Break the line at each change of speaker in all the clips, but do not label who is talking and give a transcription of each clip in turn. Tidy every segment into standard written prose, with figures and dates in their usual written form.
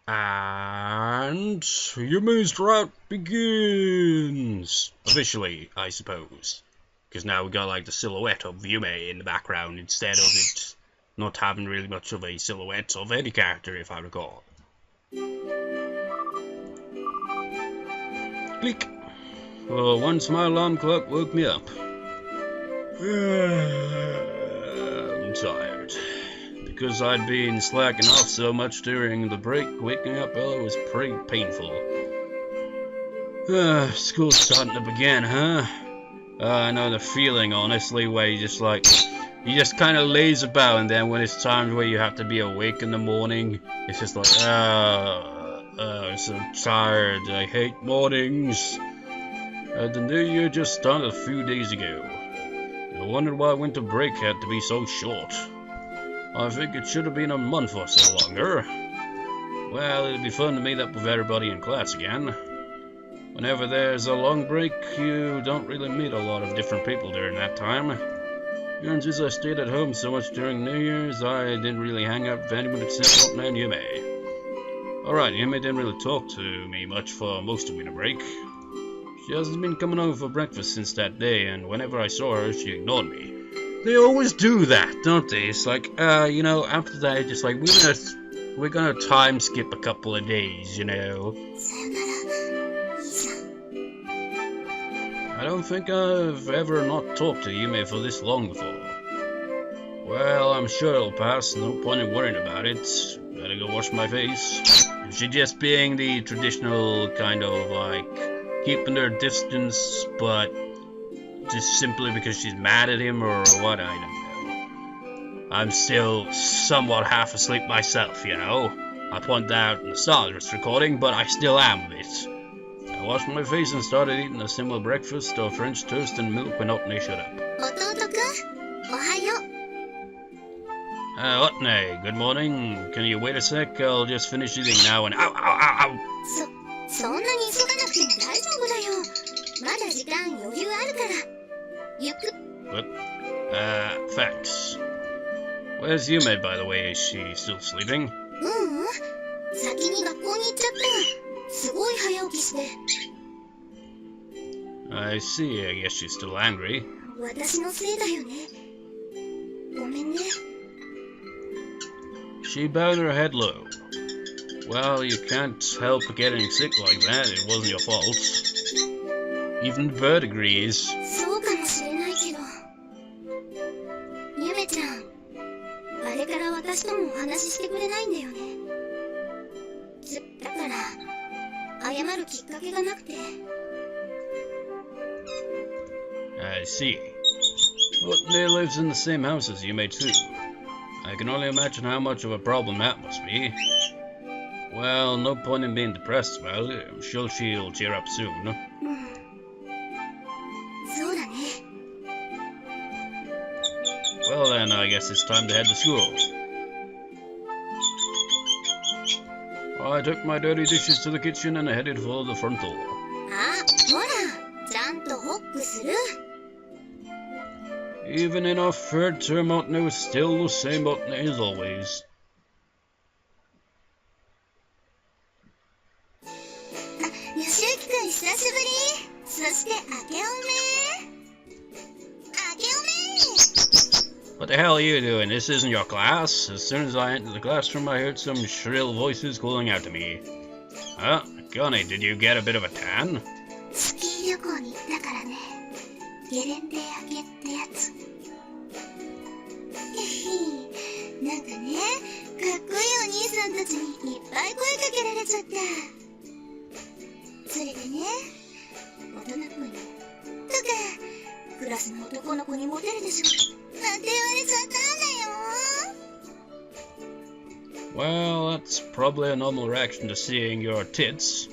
And Yume's route begins! Officially, I suppose. Because now we got like the silhouette of Yume in the background instead of it not having really much of a silhouette of any character, if I recall. Click! Well, once my alarm clock woke me up. I'm tired. Because I'd been slacking off so much during the break, waking up early was pretty painful. School's starting to begin, huh? I know the feeling, honestly, where you just kind of laze about, and then when it's times where you have to be awake in the morning, it's just like, I'm so tired, I hate mornings. The new year just started a few days ago. I wondered why winter break had to be so short. I think it should have been a month or so longer. Well, it'd be fun to meet up with everybody in class again. Whenever there's a long break, you don't really meet a lot of different people during that time. And since I stayed at home so much during New Year's, I didn't really hang out with anyone except Otne and Yume. Alright, Yume didn't really talk to me much for most of winter break. She hasn't been coming over for breakfast since that day, and whenever I saw her, she ignored me. They always do that, don't they? It's like, after that, just like, we're gonna time skip a couple of days, you know? I don't think I've ever not talked to Yume for this long before. Well, I'm sure it'll pass, no point in worrying about it. Better go wash my face. Is she just being the traditional kind of, like, keeping her distance, but just simply because she's mad at him or what, I don't know. I'm still somewhat half asleep myself, you know. I pointed out in the start of this recording, but I still am with it. I washed my face and started eating a simple breakfast of French toast and milk when Otne showed up. Otne, good morning. Can you wait a sec? I'll just finish eating now and ow, ow, ow, ow! What? Thanks. Where's Yume, by the way? Is she still sleeping? I see, I guess she's still angry. She bowed her head low. Well, you can't help getting sick like that, it wasn't your fault. Even the bird agrees. I see. Otne lives in the same house as Yume too. I can only imagine how much of a problem that must be. Well, no point in being depressed about it. I'm sure she'll cheer up soon. Well then, I guess it's time to head to school. I took my dirty dishes to the kitchen and headed for the front door. Even in our third term, Otne was still the same Otne as always. What the hell are you doing? This isn't your class. As soon as I entered the classroom, I heard some shrill voices calling out to me. Huh? Connie, did you get a bit of a tan? Well, that's probably a normal reaction to seeing your tits.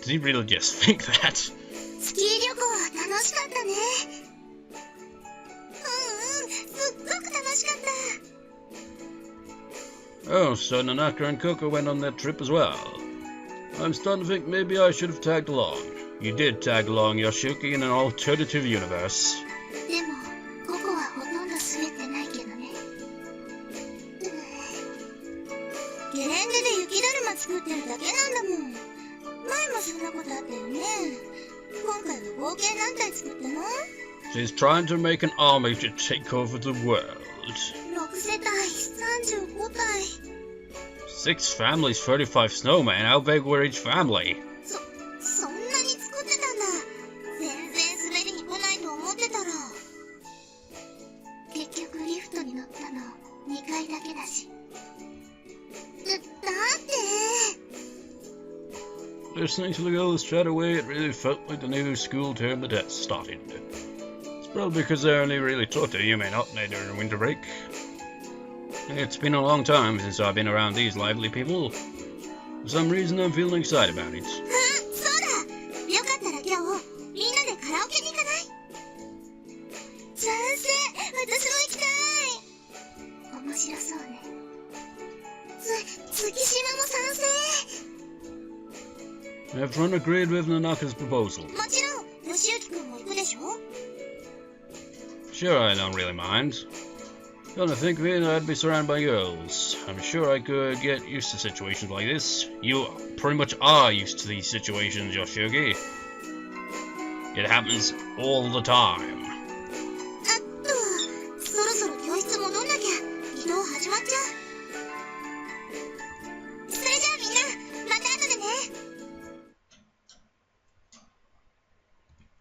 Did he really just think that? Oh, so Nanaka and Coco went on that trip as well. I'm starting to think maybe I should have tagged along. You did tag along, Yoshiyuki, in an alternative universe.
ってるだけなんだもん。前もそんなことあったよね。今回は冒険団体作ったの？
She's trying to make an army to take over the world.
6世帯、35体。
6 families, 35 snowmen. How big were each family?
そんなに作ってたんだ。全然滑りに来ないと思ってたら。結局リフトに乗ったの2回だけだし。だって。
Listening to the girls chat away, it really felt like the new school term had started. It's probably because I only really talked to Yume not during winter break. It's been a long time since I've been around these lively people. For some reason, I'm feeling excited about it.
そうだ。よかったら今日みんなでカラオケに行かない？賛成。私も行きたい。面白そうね。月島も賛成。
Everyone agreed with Nanaka's proposal.
もちろん、ヨシユキ君も行くでしょ?
Sure, I don't really mind. Come to think of it, I'd be surrounded by girls. I'm sure I could get used to situations like this. You pretty much are used to these situations, Yoshiyuki. It happens all the time.
そろそろ教室戻んなきゃ。移動始まっちゃう。それじゃあみんな、また後でね。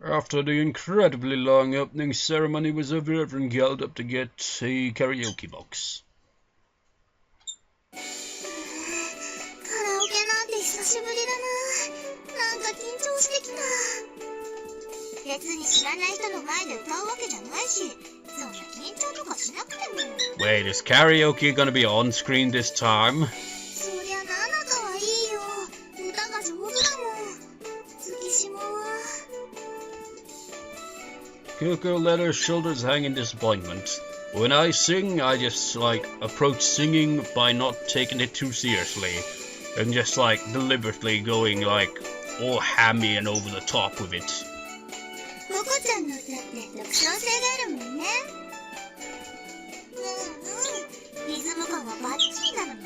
After the incredibly long opening ceremony was over, everyone yelled up to get a karaoke box.
カラオケなんて久しぶりだな。なんか緊張してきた。別に知らない人の前で歌うわけじゃないし、そんな緊張とかしなくても。
Wait, is karaoke gonna be on screen this time?
そりゃナナカはいいよ。歌が上手だもん。月島は。
Kyoko let her shoulders hang in disappointment. When I sing, I just, approach singing by not taking it too seriously. And just, deliberately going, all hammy and over the top with it.
ココちゃんの歌って独創性があるもんね。リズム感がバッチリなのね。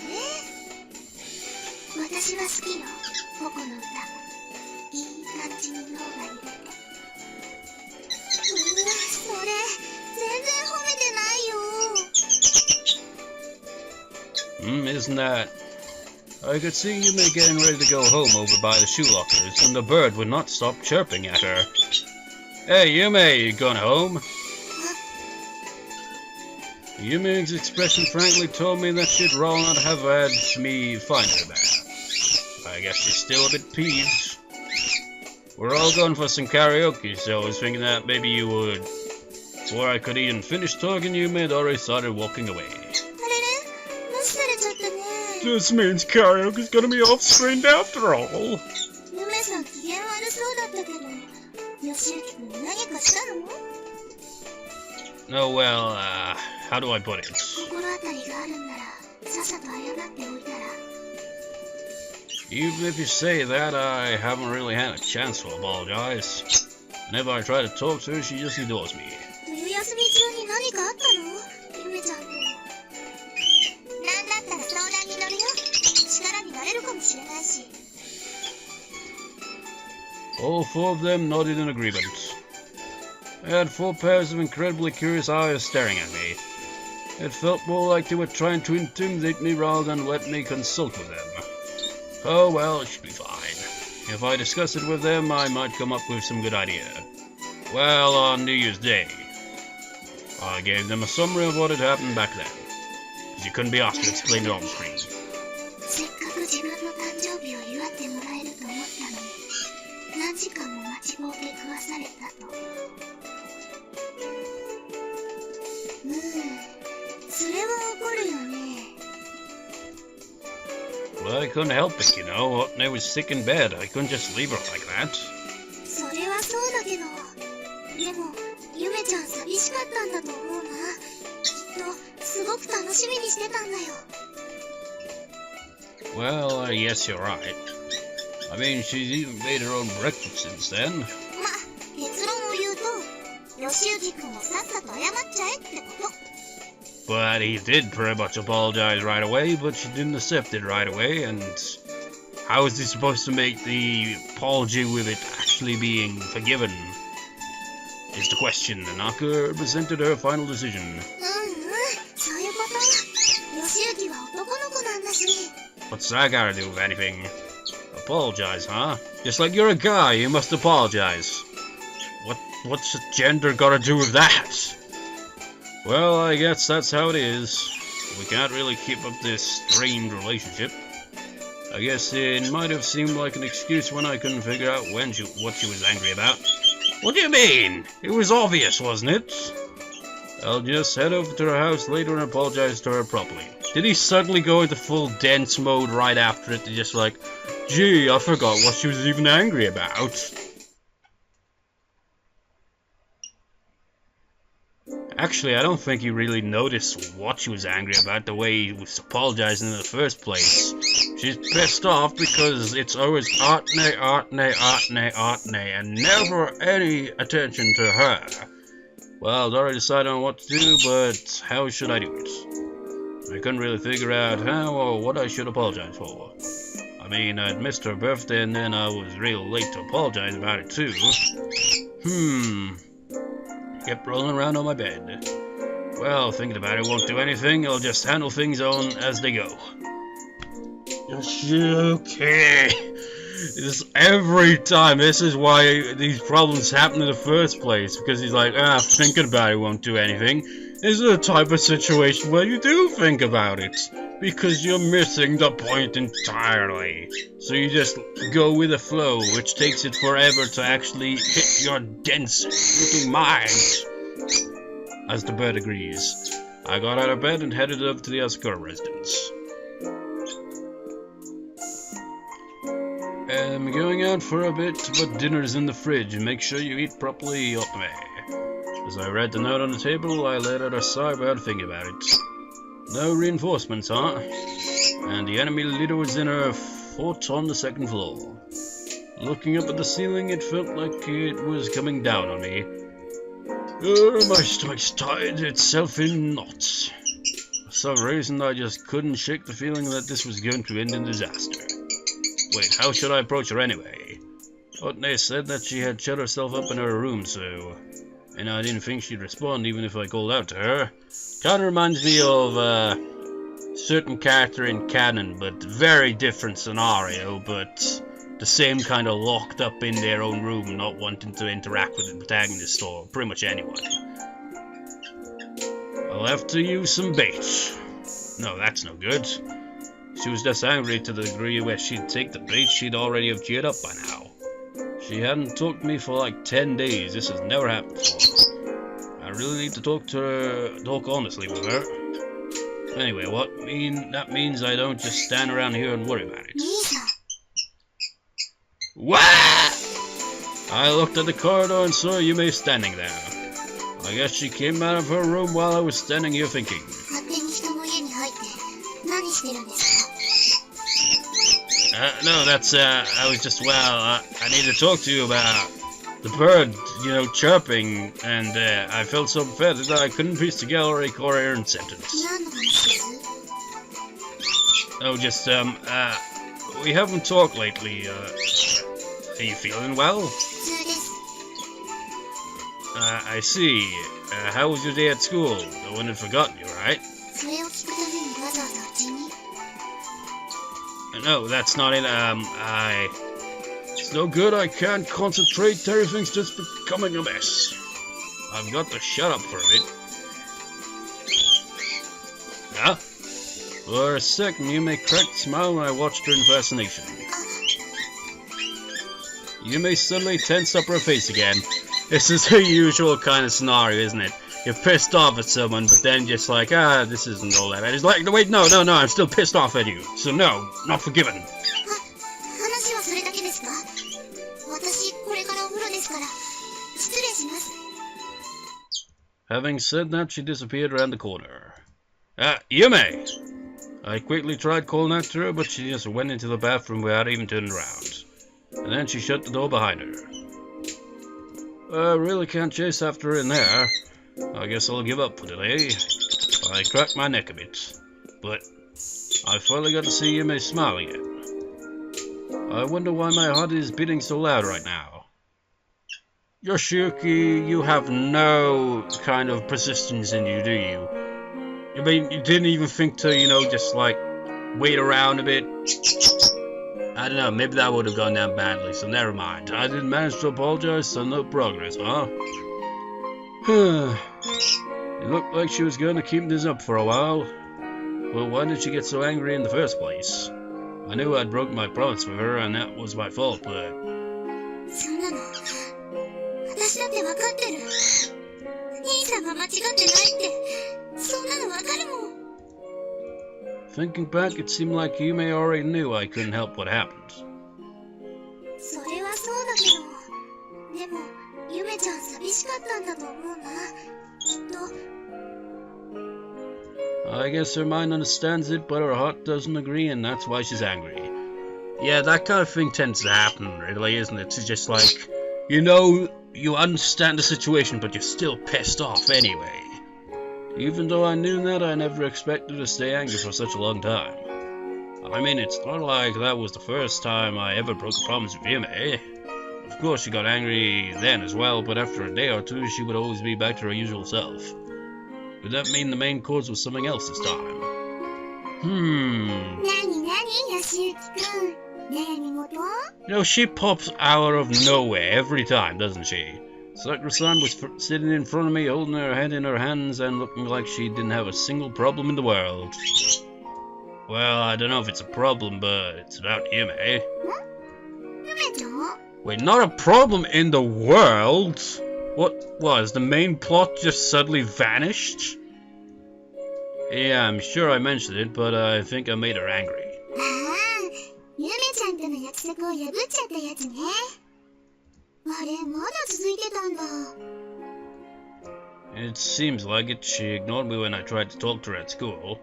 私は好きよ、ココの歌。いい感じに脳が揺れて。それ、全然褒めてないよ。
Isn't that... I could see Yume getting ready to go home over by the shoe lockers, and the bird would not stop chirping at her. Hey, Yume, you going home? Yume's expression frankly told me that she'd rather not have had me find her there. I guess she's still a bit peeved. We're all going for some karaoke, so I was thinking that maybe you would. Before I could even finish talking, Yume had already started walking away. This means karaoke's gonna be off-screen after all.
Yume-san, 機嫌悪そうだったけど、Yoshiyuki君何かしたの?
Oh well, how do I put it?
心当たりがあるんなら、さっさと謝っておいたら。
Even if you say that, I haven't really had a chance to apologize. Whenever I try to talk to her, she just ignores me.
冬休み中に何かあったの? ゆめちゃんと。なんだったら相談に乗るよ。力になれるかもしれないし。
All 4 of them nodded in agreement. I had 4 pairs of incredibly curious eyes staring at me. It felt more like they were trying to intimidate me rather than let me consult with them. Oh well, it should be fine. If I discuss it with them, I might come up with some good idea. Well, on New Year's Day, I gave them a summary of what had happened back then. Because you couldn't be asked to explain it on screen.
せっかく自分の誕生日を祝ってもらえると思ったのに、何時間も待ちぼうけ食わされたと。それは怒るよね。
Well, I couldn't help it, you know. I was sick in bed. I couldn't just leave her like that.
それはそうだけど、でも、ゆめちゃん寂しかったんだと思うな。きっと、すごく楽しみにしてたんだよ。
Well, yes, you're right. I mean, she's even made her own breakfast since then.
ま、結論を言うと、ヨシユキ君もさっさと謝っちゃえってこと。
But he did pretty much apologize right away, but she didn't accept it right away, and How is he supposed to make the apology with it actually being forgiven? Is the question. Naka presented her final decision.
そういうこと。Yoshiyuki は男の子なんだし。
What's that gotta do with anything? Apologize, huh? Just like you're a guy, you must apologize. What's gender gotta do with that? Well, I guess that's how it is. We can't really keep up this strained relationship. I guess it might have seemed like an excuse when I couldn't figure out what she was angry about. What do you mean? It was obvious, wasn't it? I'll just head over to her house later and apologize to her properly. Did he suddenly go into full dense mode right after it? Just like, gee, I forgot what she was even angry about. Actually, I don't think he really noticed what she was angry about the way he was apologizing in the first place. She's pissed off because it's always Artne, and never any attention to her. Well, I'd already decided on what to do, but how should I do it? I couldn't really figure out how or what I should apologize for. I mean, I'd missed her birthday and then I was real late to apologize about it too. Kept rolling around on my bed. Well, thinking about it won't do anything. I'll just handle things on as they go. Yoshiyuki! Every time. This is why these problems happen in the first place. Because he's like, thinking about it won't do anything. This is the type of situation where you do think about it. Because you're missing the point entirely. So you just go with the flow, which takes it forever to actually hit your dense looking mind. As the bird agrees, I got out of bed and headed up to the Asakura residence. I'm going out for a bit, but dinner's in the fridge, and make sure you eat properly, Yume. As I read the note on the table, I let out a sigh without thinking about it. No reinforcements, huh? And the enemy leader was in her fort on the second floor. Looking up at the ceiling, it felt like it was coming down on me. My stomach's tied itself in knots. For some reason, I just couldn't shake the feeling that this was going to end in disaster. Wait, how should I approach her anyway? Otne said that she had shut herself up in her room, and I didn't think she'd respond even if I called out to her. Kinda reminds me of a certain character in canon, but very different scenario, but the same kind of locked up in their own room, not wanting to interact with the protagonist or pretty much anyone. I'll have to use some bait. No, that's no good. She was just angry to the degree where she'd take the bait she'd already have cheered up by now. She hadn't talked to me for like 10 days. This has never happened before. I really need to talk honestly with her. Anyway, that means I don't just stand around here and worry about it. What? I looked at the corridor and saw Yume standing there. I guess she came out of her room while I was standing here thinking. No, that's, I was just, I need to talk to you about the bird, chirping, and, I felt so pathetic that I couldn't piece together a coherent sentence. Oh, just, we haven't talked lately, are you feeling well? I see. How was your day at school? No one had forgotten you, right? No, that's not it. It's no good. I can't concentrate. Everything's just becoming a mess. I've got to shut up for a bit. Yeah? For a second, Yume cracked a smile when I watched her in fascination. Yume suddenly tensed up her face again. This is the usual kind of scenario, isn't it? You're pissed off at someone, but then just like, this isn't all that bad. It's like, wait, no, I'm still pissed off at you. So no, not forgiven. Having said that, she disappeared around the corner. Yume! I quickly tried calling out to her, but she just went into the bathroom without even turning around. And then she shut the door behind her. I really can't chase after her in there. I guess I'll give up for today. I cracked my neck a bit. But I finally got to see Yume smile again. I wonder why my heart is beating so loud right now. Yoshiyuki, you have no kind of persistence in you, do you? I mean, you didn't even think to, you know, just like wait around a bit. I don't know, maybe that would have gone down badly, so never mind. I didn't manage to apologize, so no progress, huh? It looked like she was going to keep this up for a while. Well, why did she get so angry in the first place? I knew I'd broken my promise with her, and that was my fault, but... Thinking back, it seemed like Yume already knew I couldn't help what happened. I guess her mind understands it, but her heart doesn't agree, and that's why she's angry. Yeah, that kind of thing tends to happen, really, isn't it? It's just like, you know, you understand the situation, but you're still pissed off anyway. Even though I knew that, I never expected to stay angry for such a long time. I mean, it's not like that was the first time I ever broke a promise with Yume. Of course, she got angry then as well, but after a day or two, she would always be back to her usual self. Would that mean the main cause was something else this time? You know, she pops out of nowhere every time, doesn't she? Sakura-san was sitting in front of me, holding her head in her hands and looking like she didn't have a single problem in the world. Well, I don't know if it's a problem, but it's about Yume. Wait, not a problem in the world? What was? The main plot just suddenly vanished? Yeah, I'm sure I mentioned it, but I think I made her angry. It seems like it. She ignored me when I tried to talk to her at school.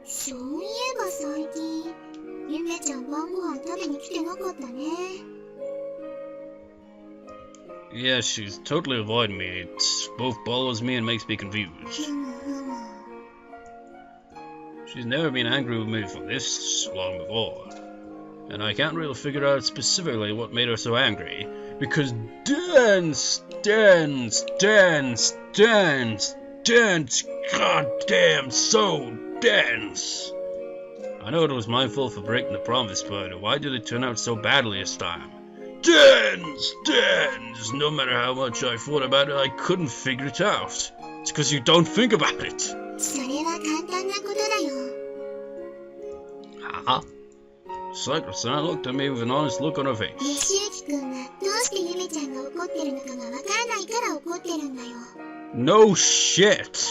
Yeah, she's totally avoiding me. It both bothers me and makes me confused. She's never been angry with me for this long before. And I can't really figure out specifically what made her so angry. Because dance, goddamn, so dense. I know it was my fault for breaking the promise, but why did it turn out so badly this time? Dance! No matter how much I thought about it, I couldn't figure it out. It's because you don't think about it. Huh? Sakura-san looked at me with an honest look on her face. No shit!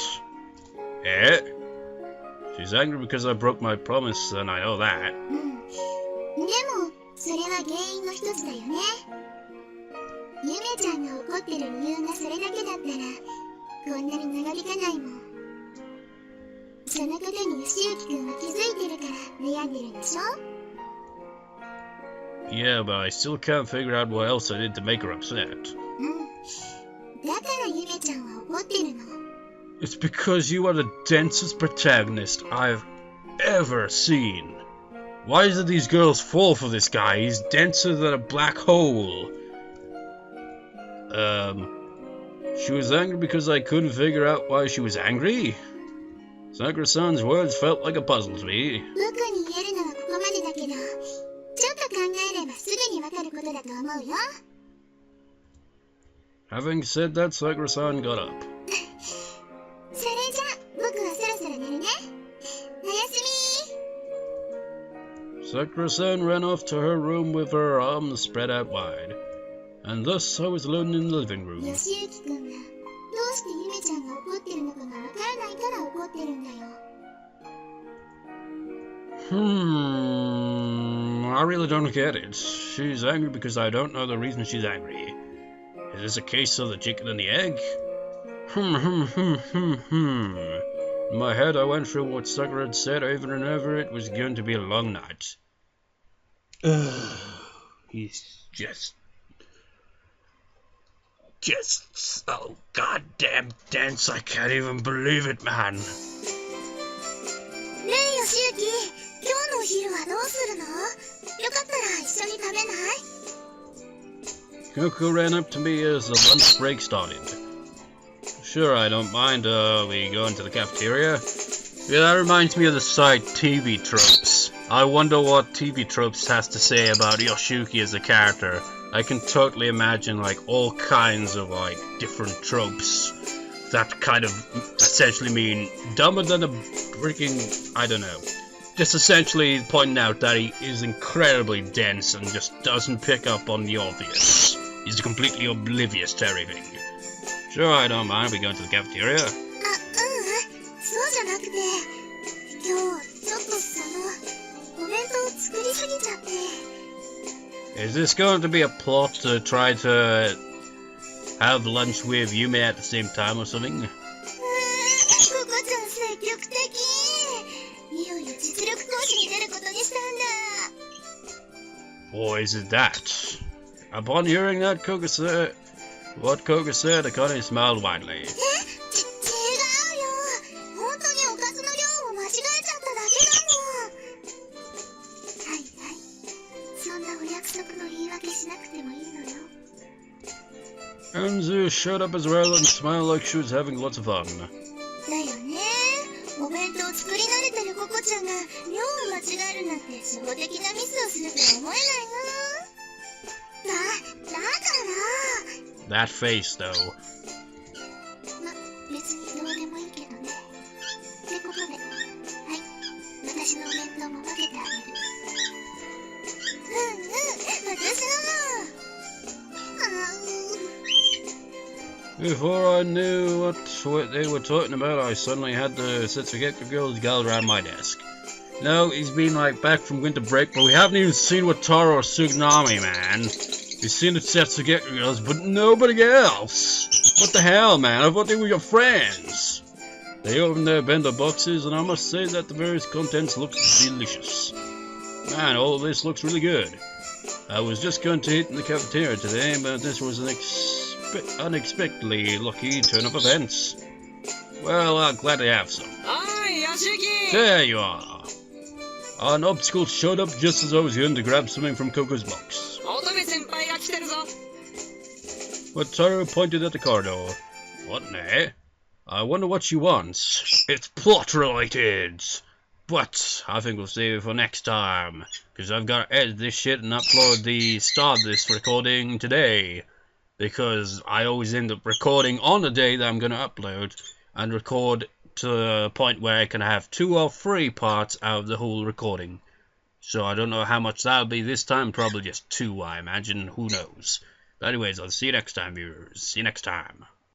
Eh? She's angry because I broke my promise, and I know that. Yeah, but I still can't figure out what else I did to make her upset. It's because you are the densest protagonist I've ever seen. Why did these girls fall for this guy? He's denser than a black hole. She was angry because I couldn't figure out why she was angry? Sakura-san's words felt like a puzzle to me. Having said that, Sakura-san got up. Sakura-san ran off to her room with her arms spread out wide, and thus I was alone in the living room. I really don't get it. She's angry because I don't know the reason she's angry. Is this a case of the chicken and the egg? In my head, I went through what Sakura had said over and over. It was going to be a long night. He's just so goddamn dense. I can't even believe it, man.
今日のお昼はどうするの？よかったら一緒に食べない？
Coco ran up to me as the lunch break started. Sure, I don't mind. We go into the cafeteria? Yeah, that reminds me of the site TV Tropes. I wonder what TV Tropes has to say about Yoshiyuki as a character. I can totally imagine like all kinds of like different tropes that kind of essentially mean dumber than a freaking, I don't know. Just essentially pointing out that he is incredibly dense and just doesn't pick up on the obvious. He's completely oblivious to everything. Sure, I don't mind. We go to the cafeteria.
そうじゃなくて、今日ちょっとお弁当作りすぎちゃって。
Is this going to be a plot to try to have lunch with Yume at the same time or something?
ココちゃん積極的。いよいよ実力行使に出ることにしたんだ。
Or is it that? Upon hearing that, what Coco said, Akane smiled widely.
違うよ。本当におかずの量を間違えちゃっただけだもん。はいはい。そんなお約束の言い訳しなくてもいいのよ。
Anzu showed up as well and smiled like she was having lots of fun.
だよね。お弁当作り慣れてるココちゃんが量を間違えるなんて初歩的なミスをするとは思えないな。だから。
That face, though.
別にどうでもいいけどね。ってことで、はい、私のお弁当も分けてあげる。私のも。
Before I knew what they were talking about, I suddenly had the Setsugeku girls gathered around my desk. No, he's been like back from winter break, but we haven't even seen Wataru or Tsunami, man. We've seen the Setsugeku girls, but nobody else. What the hell, man? I thought they were your friends. They opened their bento boxes, and I must say that the various contents look delicious. Man, all of this looks really good. I was just going to eat in the cafeteria today, but this was an unexpectedly lucky turn of events. Well, I'm glad to have some.
Hi, Yoshiyuki!
There you are. An obstacle showed up just as I was going to grab something from Coco's box. Wataru pointed at the corridor. What now? I wonder what she wants. It's plot related. But I think we'll save it for next time. Because I've got to edit this shit and upload the start of this recording today. Because I always end up recording on the day that I'm going to upload. And record to a point where I can have 2 or 3 parts out of the whole recording. So I don't know how much that'll be this time. Probably just 2, I imagine. Who knows. But anyways, I'll see you next time, viewers. See you next time.